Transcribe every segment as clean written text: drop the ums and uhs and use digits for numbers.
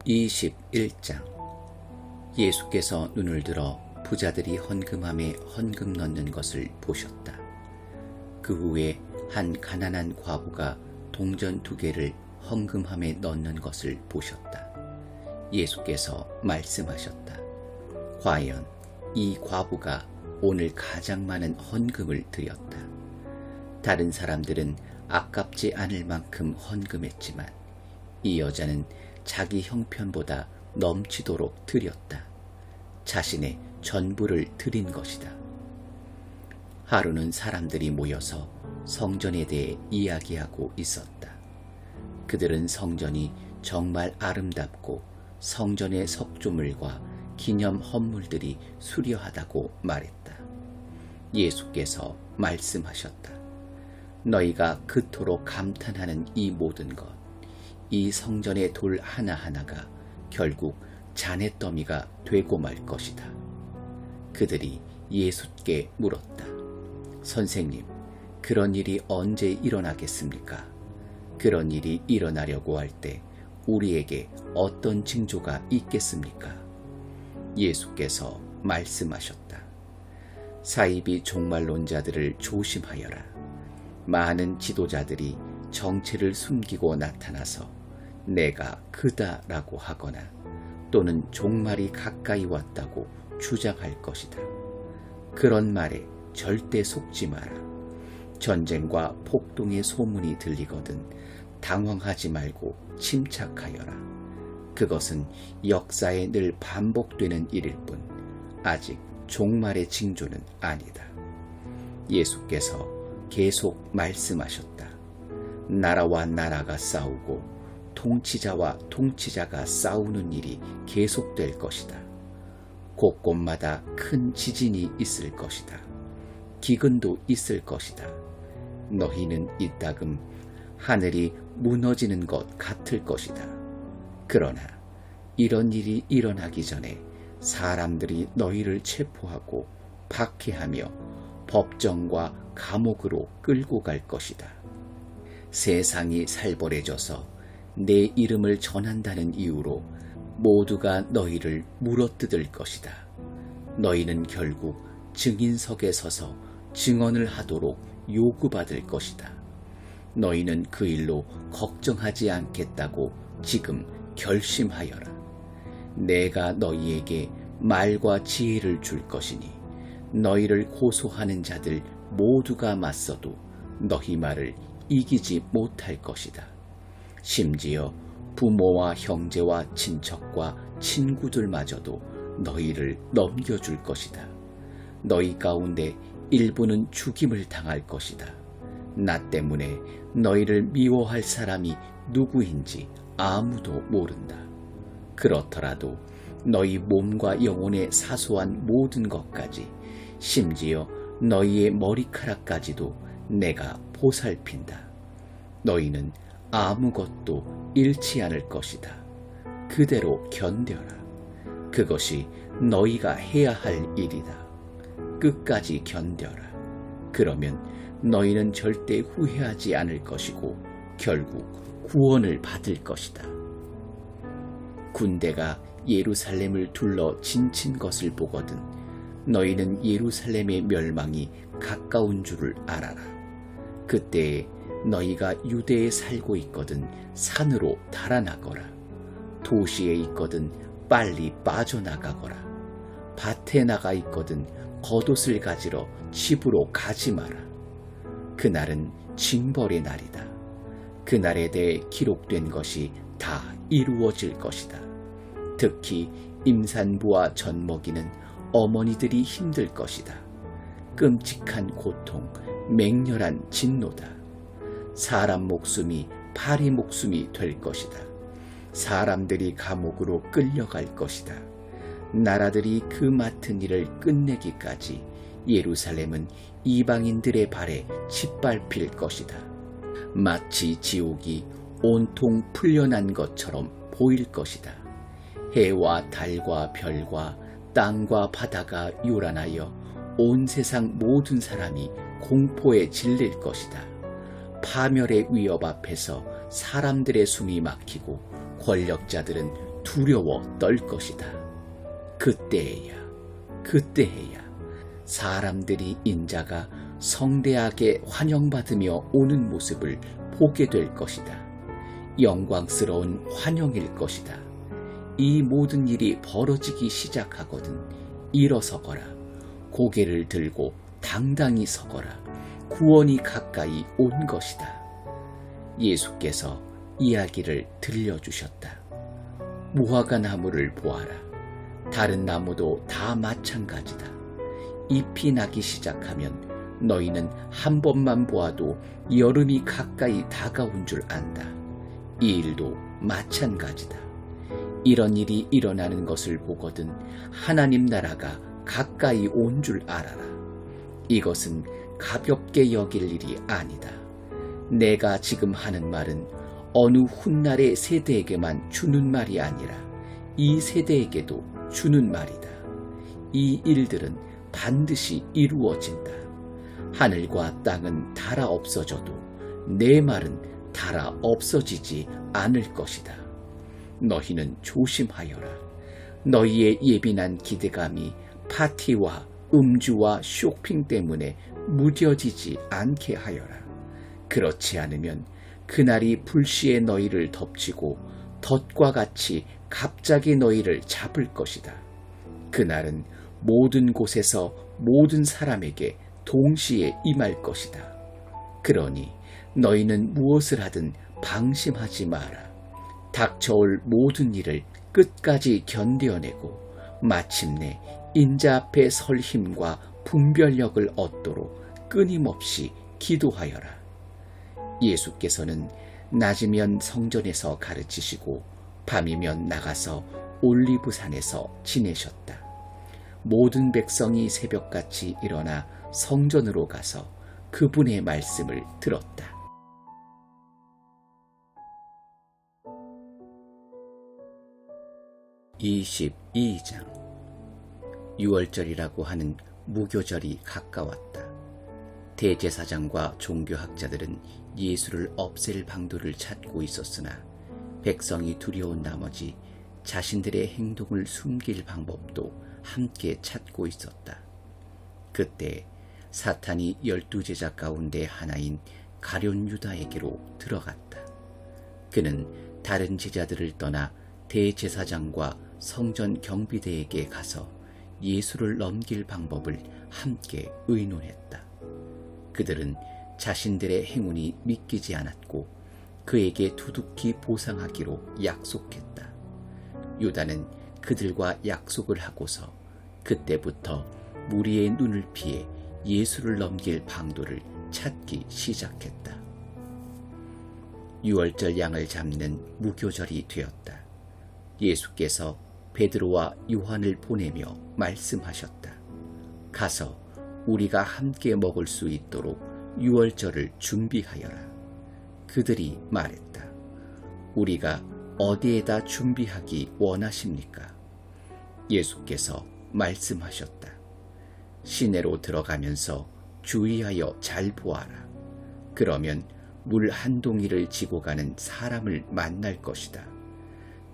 21장. 예수께서 눈을 들어 부자들이 헌금함에 헌금 넣는 것을 보셨다. 그 후에 한 가난한 과부가 동전 2개를 헌금함에 넣는 것을 보셨다. 예수께서 말씀하셨다. 과연 이 과부가 오늘 가장 많은 헌금을 드렸다. 다른 사람들은 아깝지 않을 만큼 헌금했지만 이 여자는 자기 형편보다 넘치도록 드렸다. 자신의 전부를 드린 것이다. 하루는 사람들이 모여서 성전에 대해 이야기하고 있었다. 그들은 성전이 정말 아름답고 성전의 석조물과 기념 헌물들이 수려하다고 말했다. 예수께서 말씀하셨다. 너희가 그토록 감탄하는 이 모든 것, 이 성전의 돌 하나하나가 결국 잔해더미가 되고 말 것이다. 그들이 예수께 물었다. 선생님, 그런 일이 언제 일어나겠습니까? 그런 일이 일어나려고 할 때 우리에게 어떤 징조가 있겠습니까? 예수께서 말씀하셨다. 사이비 종말론자들을 조심하여라. 많은 지도자들이 정체를 숨기고 나타나서 내가 그다라고 하거나 또는 종말이 가까이 왔다고 주장할 것이다. 그런 말에 절대 속지 마라. 전쟁과 폭동의 소문이 들리거든 당황하지 말고 침착하여라. 그것은 역사에 늘 반복되는 일일 뿐 아직 종말의 징조는 아니다. 예수께서 계속 말씀하셨다. 나라와 나라가 싸우고 통치자와 통치자가 싸우는 일이 계속될 것이다. 곳곳마다 큰 지진이 있을 것이다. 기근도 있을 것이다. 너희는 이따금 하늘이 무너지는 것 같을 것이다. 그러나 이런 일이 일어나기 전에 사람들이 너희를 체포하고 박해하며 법정과 감옥으로 끌고 갈 것이다. 세상이 살벌해져서 내 이름을 전한다는 이유로 모두가 너희를 물어뜯을 것이다. 너희는 결국 증인석에 서서 증언을 하도록 요구받을 것이다. 너희는 그 일로 걱정하지 않겠다고 지금 결심하여라. 내가 너희에게 말과 지혜를 줄 것이니 너희를 고소하는 자들 모두가 맞서도 너희 말을 이기지 못할 것이다. 심지어 부모와 형제와 친척과 친구들마저도 너희를 넘겨줄 것이다. 너희 가운데 일부는 죽임을 당할 것이다. 나 때문에 너희를 미워할 사람이 누구인지 아무도 모른다. 그렇더라도 너희 몸과 영혼의 사소한 모든 것까지 심지어 너희의 머리카락까지도 내가 보살핀다. 너희는 아무것도 잃지 않을 것이다. 그대로 견뎌라. 그것이 너희가 해야 할 일이다. 끝까지 견뎌라. 그러면 너희는 절대 후회하지 않을 것이고 결국 구원을 받을 것이다. 군대가 예루살렘을 둘러 진친 것을 보거든 너희는 예루살렘의 멸망이 가까운 줄을 알아라. 그때에 너희가 유대에 살고 있거든 산으로 달아나거라. 도시에 있거든 빨리 빠져나가거라. 밭에 나가 있거든 겉옷을 가지러 집으로 가지 마라. 그날은 징벌의 날이다. 그날에 대해 기록된 것이 다 이루어질 것이다. 특히 임산부와 젖먹이는 어머니들이 힘들 것이다. 끔찍한 고통, 맹렬한 진노다. 사람 목숨이 파리 목숨이 될 것이다. 사람들이 감옥으로 끌려갈 것이다. 나라들이 그 맡은 일을 끝내기까지 예루살렘은 이방인들의 발에 짓밟힐 것이다. 마치 지옥이 온통 풀려난 것처럼 보일 것이다. 해와 달과 별과 땅과 바다가 요란하여 온 세상 모든 사람이 공포에 질릴 것이다. 파멸의 위협 앞에서 사람들의 숨이 막히고 권력자들은 두려워 떨 것이다. 그때에야 사람들이 인자가 성대하게 환영받으며 오는 모습을 보게 될 것이다. 영광스러운 환영일 것이다. 이 모든 일이 벌어지기 시작하거든 일어서거라. 고개를 들고 당당히 서거라. 구원이 가까이 온 것이다. 예수께서 이야기를 들려주셨다. 무화과 나무를 보아라. 다른 나무도 다 마찬가지다. 잎이 나기 시작하면 너희는 한 번만 보아도 여름이 가까이 다가온 줄 안다. 이 일도 마찬가지다. 이런 일이 일어나는 것을 보거든 하나님 나라가 가까이 온 줄 알아라. 이것은 가볍게 여길 일이 아니다. 내가 지금 하는 말은 어느 훗날의 세대에게만 주는 말이 아니라 이 세대에게도 주는 말이다. 이 일들은 반드시 이루어진다. 하늘과 땅은 닳아 없어져도 내 말은 닳아 없어지지 않을 것이다. 너희는 조심하여라. 너희의 예민한 기대감이 파티와 음주와 쇼핑 때문에 무뎌지지 않게 하여라. 그렇지 않으면 그날이 불시에 너희를 덮치고 덫과 같이 갑자기 너희를 잡을 것이다. 그날은 모든 곳에서 모든 사람에게 동시에 임할 것이다. 그러니 너희는 무엇을 하든 방심하지 마라. 닥쳐올 모든 일을 끝까지 견뎌내고 마침내 인자 앞에 설 힘과 분별력을 얻도록 끊임없이 기도하여라. 예수께서는 낮이면 성전에서 가르치시고 밤이면 나가서 올리브산에서 지내셨다. 모든 백성이 새벽같이 일어나 성전으로 가서 그분의 말씀을 들었다. (22장) 유월절이라고 하는 무교절이 가까웠다. 대제사장과 종교학자들은 예수를 없앨 방도를 찾고 있었으나 백성이 두려운 나머지 자신들의 행동을 숨길 방법도 함께 찾고 있었다. 그때 사탄이 12제자 가운데 하나인 가룟 유다에게로 들어갔다. 그는 다른 제자들을 떠나 대제사장과 성전 경비대에게 가서 예수를 넘길 방법을 함께 의논했다. 그들은 자신들의 행운이 믿기지 않았고 그에게 두둑히 보상하기로 약속했다. 유다는 그들과 약속을 하고서 그때부터 무리의 눈을 피해 예수를 넘길 방도를 찾기 시작했다. 유월절 양을 잡는 무교절이 되었다. 예수께서 베드로와 요한을 보내며 말씀하셨다. 가서 우리가 함께 먹을 수 있도록 유월절을 준비하여라. 그들이 말했다. 우리가 어디에다 준비하기 원하십니까? 예수께서 말씀하셨다. 시내로 들어가면서 주의하여 잘 보아라. 그러면 물 한 동이를 지고 가는 사람을 만날 것이다.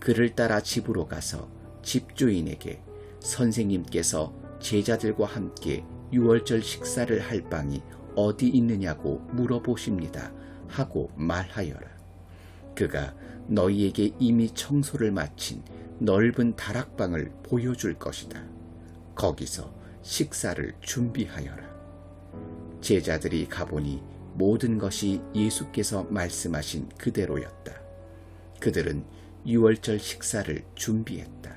그를 따라 집으로 가서 집주인에게 선생님께서 제자들과 함께 유월절 식사를 할 방이 어디 있느냐고 물어보십니다 하고 말하여라. 그가 너희에게 이미 청소를 마친 넓은 다락방을 보여줄 것이다. 거기서 식사를 준비하여라. 제자들이 가보니 모든 것이 예수께서 말씀하신 그대로였다. 그들은 유월절 식사를 준비했다.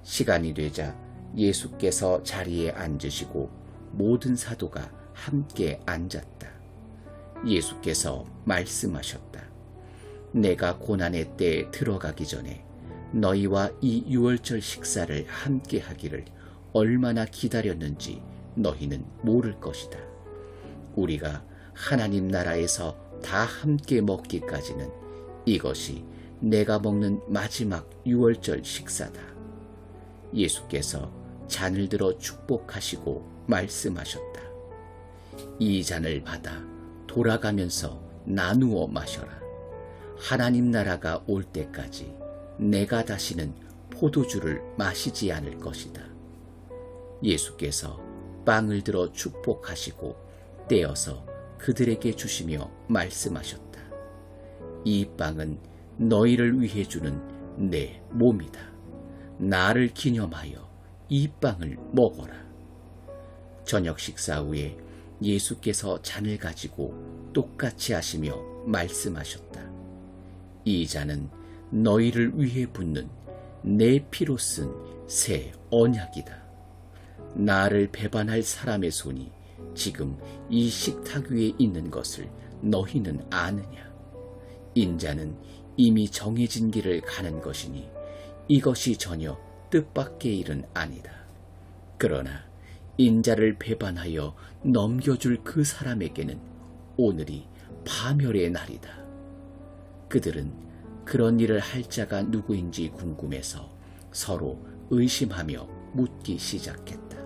시간이 되자 예수께서 자리에 앉으시고 모든 사도가 함께 앉았다. 예수께서 말씀하셨다. 내가 고난의 때에 들어가기 전에 너희와 이 유월절 식사를 함께 하기를 얼마나 기다렸는지 너희는 모를 것이다. 우리가 하나님 나라에서 다 함께 먹기까지는 이것이 내가 먹는 마지막 유월절 식사다. 예수께서 잔을 들어 축복하시고 말씀하셨다. 이 잔을 받아 돌아가면서 나누어 마셔라. 하나님 나라가 올 때까지 내가 다시는 포도주를 마시지 않을 것이다. 예수께서 빵을 들어 축복하시고 떼어서 그들에게 주시며 말씀하셨다. 이 빵은 너희를 위해 주는 내 몸이다. 나를 기념하여 이 빵을 먹어라. 저녁 식사 후에 예수께서 잔을 가지고 똑같이 하시며 말씀하셨다. 이 잔은 너희를 위해 붓는 내 피로 쓴 새 언약이다. 나를 배반할 사람의 손이 지금 이 식탁 위에 있는 것을 너희는 아느냐? 인자는 이미 정해진 길을 가는 것이니 이것이 전혀 뜻밖의 일은 아니다. 그러나 인자를 배반하여 넘겨줄 그 사람에게는 오늘이 파멸의 날이다. 그들은 그런 일을 할 자가 누구인지 궁금해서 서로 의심하며 묻기 시작했다.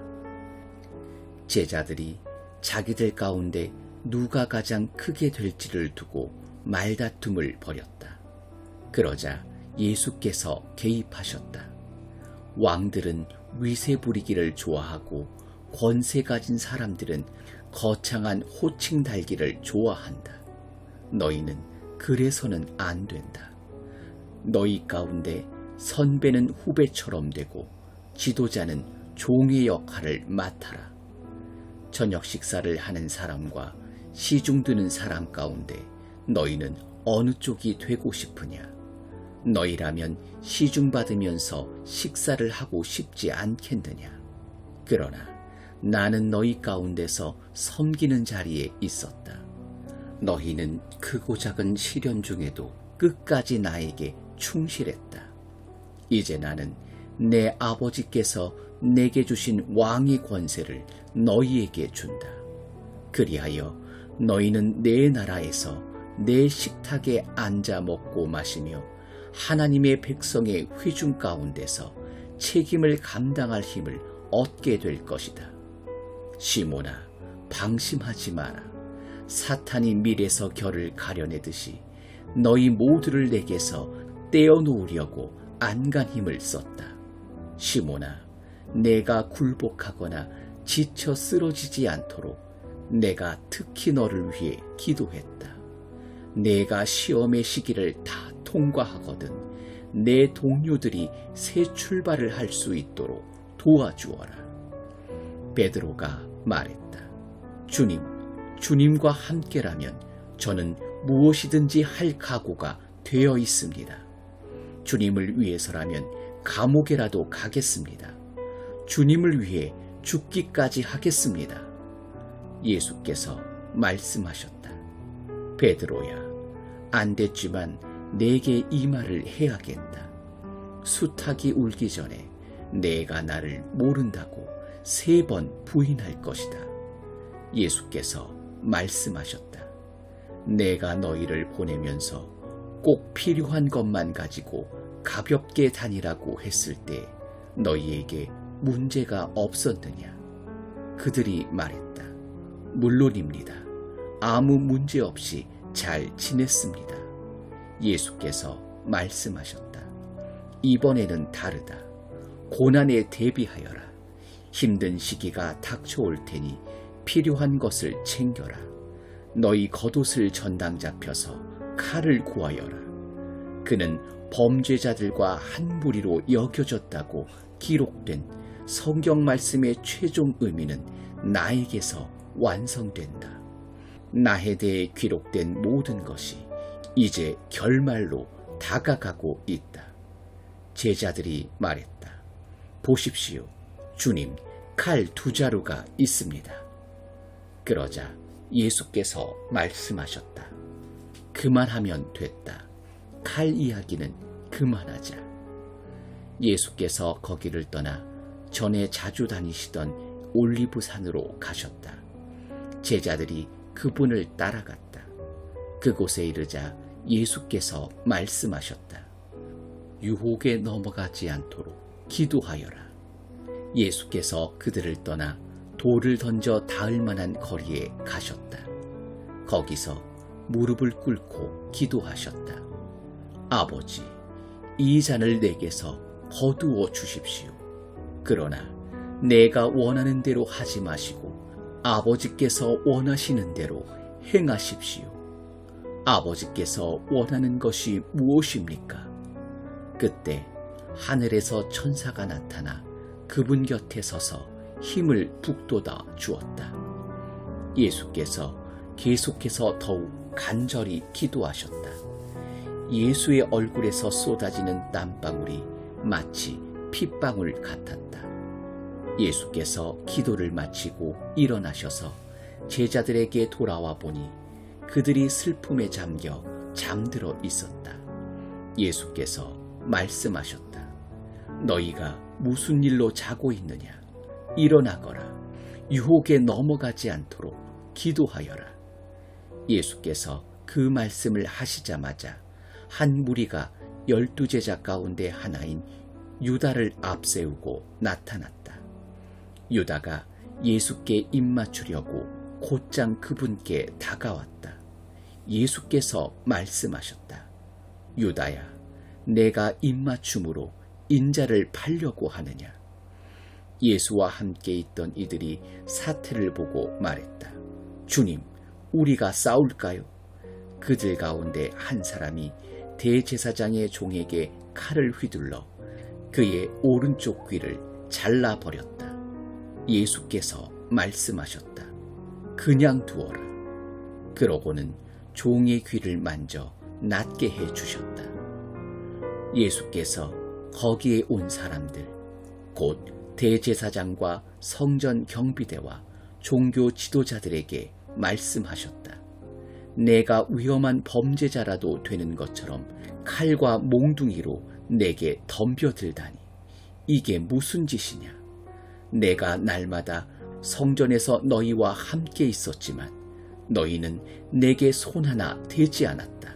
제자들이 자기들 가운데 누가 가장 크게 될지를 두고 말다툼을 벌였다. 그러자 예수께서 개입하셨다. 왕들은 위세 부리기를 좋아하고 권세 가진 사람들은 거창한 호칭 달기를 좋아한다. 너희는 그래서는 안 된다. 너희 가운데 선배는 후배처럼 되고 지도자는 종의 역할을 맡아라. 저녁 식사를 하는 사람과 시중 드는 사람 가운데 너희는 어느 쪽이 되고 싶으냐? 너희라면 시중 받으면서 식사를 하고 싶지 않겠느냐? 그러나 나는 너희 가운데서 섬기는 자리에 있었다. 너희는 크고 작은 시련 중에도 끝까지 나에게 충실했다. 이제 나는 내 아버지께서 내게 주신 왕의 권세를 너희에게 준다. 그리하여 너희는 내 나라에서 내 식탁에 앉아 먹고 마시며 하나님의 백성의 회중 가운데서 책임을 감당할 힘을 얻게 될 것이다. 시몬아, 방심하지 마라. 사탄이 밀에서 결을 가려내듯이 너희 모두를 내게서 떼어놓으려고 안간힘을 썼다. 시몬아, 내가 굴복하거나 지쳐 쓰러지지 않도록 내가 특히 너를 위해 기도했다. 내가 시험의 시기를 다 통과하거든 내 동료들이 새 출발을 할 수 있도록 도와주어라. 베드로가 말했다. 주님과 함께라면 저는 무엇이든지 할 각오가 되어 있습니다. 주님을 위해서라면 감옥에라도 가겠습니다. 주님을 위해 죽기까지 하겠습니다. 예수께서 말씀하셨다. 베드로야, 안 됐지만 내게 이 말을 해야겠다. 수탉이 울기 전에 내가 나를 모른다고 3번 부인할 것이다. 예수께서 말씀하셨다. 내가 너희를 보내면서 꼭 필요한 것만 가지고 가볍게 다니라고 했을 때 너희에게 문제가 없었느냐? 그들이 말했다. 물론입니다. 아무 문제 없이 잘 지냈습니다. 예수께서 말씀하셨다. 이번에는 다르다. 고난에 대비하여라. 힘든 시기가 닥쳐올 테니 필요한 것을 챙겨라. 너희 겉옷을 전당 잡혀서 칼을 구하여라. 그는 범죄자들과 한 무리로 여겨졌다고 기록된 성경 말씀의 최종 의미는 나에게서 완성된다. 나에 대해 기록된 모든 것이 이제 결말로 다가가고 있다. 제자들이 말했다. 보십시오. 주님, 칼 2자루가 있습니다. 그러자 예수께서 말씀하셨다. 그만하면 됐다. 칼 이야기는 그만하자. 예수께서 거기를 떠나 전에 자주 다니시던 올리브산으로 가셨다. 제자들이 그분을 따라갔다. 그곳에 이르자 예수께서 말씀하셨다. 유혹에 넘어가지 않도록 기도하여라. 예수께서 그들을 떠나 돌을 던져 닿을 만한 거리에 가셨다. 거기서 무릎을 꿇고 기도하셨다. 아버지, 이 잔을 내게서 거두어 주십시오. 그러나 내가 원하는 대로 하지 마시고 아버지께서 원하시는 대로 행하십시오. 아버지께서 원하는 것이 무엇입니까? 그때 하늘에서 천사가 나타나 그분 곁에 서서 힘을 북돋아 주었다. 예수께서 계속해서 더욱 간절히 기도하셨다. 예수의 얼굴에서 쏟아지는 땀방울이 마치 핏방울 같았다. 예수께서 기도를 마치고 일어나셔서 제자들에게 돌아와 보니 그들이 슬픔에 잠겨 잠들어 있었다. 예수께서 말씀하셨다. 너희가 무슨 일로 자고 있느냐? 일어나거라. 유혹에 넘어가지 않도록 기도하여라. 예수께서 그 말씀을 하시자마자 한 무리가 12제자 가운데 하나인 유다를 앞세우고 나타났다. 유다가 예수께 입맞추려고 곧장 그분께 다가왔다. 예수께서 말씀하셨다. 유다야, 내가 입맞춤으로 인자를 팔려고 하느냐? 예수와 함께 있던 이들이 사태를 보고 말했다. 주님, 우리가 싸울까요? 그들 가운데 한 사람이 대제사장의 종에게 칼을 휘둘러 그의 오른쪽 귀를 잘라버렸다. 예수께서 말씀하셨다. 그냥 두어라. 그러고는 종의 귀를 만져 낫게 해주셨다. 예수께서 거기에 온 사람들, 곧 대제사장과 성전 경비대와 종교 지도자들에게 말씀하셨다. 내가 위험한 범죄자라도 되는 것처럼 칼과 몽둥이로 내게 덤벼들다니 이게 무슨 짓이냐? 내가 날마다 성전에서 너희와 함께 있었지만 너희는 내게 손 하나 대지 않았다.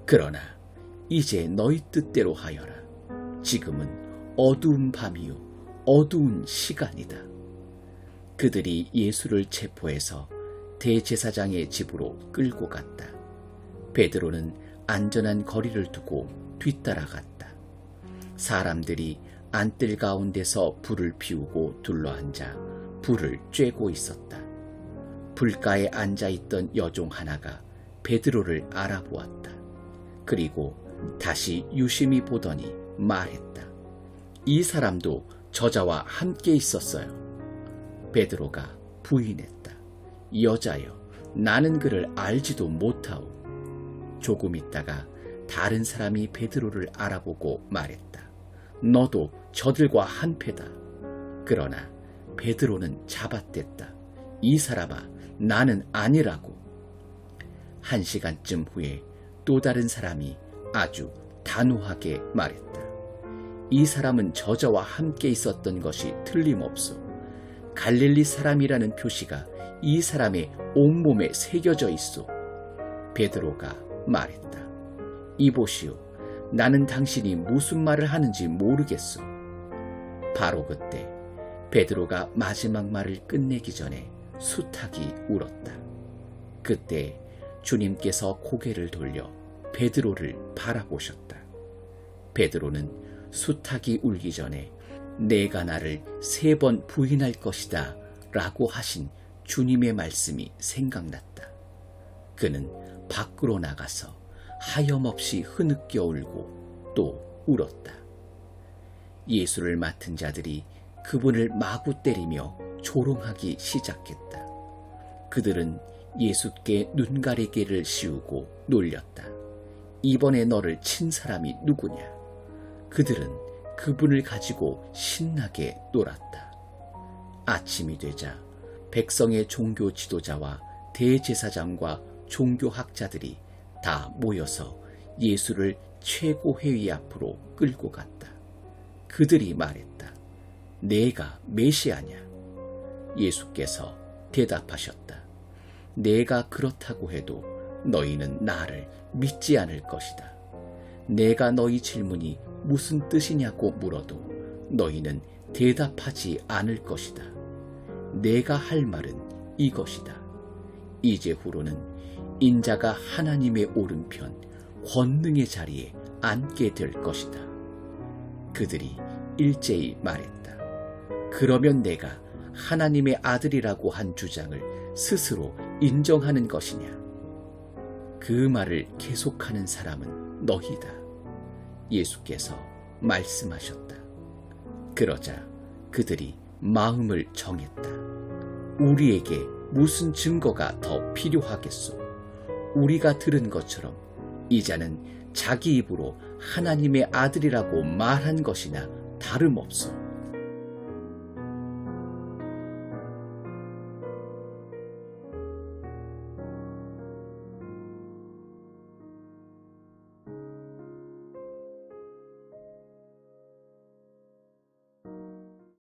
그러나 이제 너희 뜻대로 하여라. 지금은 어두운 밤이요 어두운 시간이다. 그들이 예수를 체포해서 대제사장의 집으로 끌고 갔다. 베드로는 안전한 거리를 두고 뒤따라갔다. 사람들이 안뜰 가운데서 불을 피우고 둘러앉아 불을 쬐고 있었다. 불가에 앉아있던 여종 하나가 베드로를 알아보았다. 그리고 다시 유심히 보더니 말했다. 이 사람도 저자와 함께 있었어요. 베드로가 부인했다. 여자여, 나는 그를 알지도 못하오. 조금 있다가 다른 사람이 베드로를 알아보고 말했다. 너도 저들과 한패다. 그러나 베드로는 잡아댔다. 이 사람아, 나는 아니라고. 1시간쯤 후에 또 다른 사람이 아주 단호하게 말했다. 이 사람은 저자와 함께 있었던 것이 틀림없소. 갈릴리 사람이라는 표시가 이 사람의 온몸에 새겨져 있소. 베드로가 말했다. 이보시오, 나는 당신이 무슨 말을 하는지 모르겠소. 바로 그때 베드로가 마지막 말을 끝내기 전에 수탉이 울었다. 그때 주님께서 고개를 돌려 베드로를 바라보셨다. 베드로는 수탉이 울기 전에 내가 나를 3번 부인할 것이다 라고 하신 주님의 말씀이 생각났다. 그는 밖으로 나가서 하염없이 흐느껴 울고 또 울었다. 예수를 맡은 자들이 그분을 마구 때리며 조롱하기 시작했다. 그들은 예수께 눈가리개를 씌우고 놀렸다. 이번에 너를 친 사람이 누구냐? 그들은 그분을 가지고 신나게 놀았다. 아침이 되자 백성의 종교 지도자와 대제사장과 종교학자들이 다 모여서 예수를 최고회의 앞으로 끌고 갔다. 그들이 말했다. 내가 메시아냐? 예수께서 대답하셨다. 내가 그렇다고 해도 너희는 나를 믿지 않을 것이다. 내가 너희 질문이 무슨 뜻이냐고 물어도 너희는 대답하지 않을 것이다. 내가 할 말은 이것이다. 이제 후로는 인자가 하나님의 오른편 권능의 자리에 앉게 될 것이다. 그들이 일제히 말했다. 그러면 내가 하나님의 아들이라고 한 주장을 스스로 인정하는 것이냐? 그 말을 계속하는 사람은 너희다. 예수께서 말씀하셨다. 그러자 그들이 마음을 정했다. 우리에게 무슨 증거가 더 필요하겠소? 우리가 들은 것처럼 이자는 자기 입으로 하나님의 아들이라고 말한 것이나 다름없소.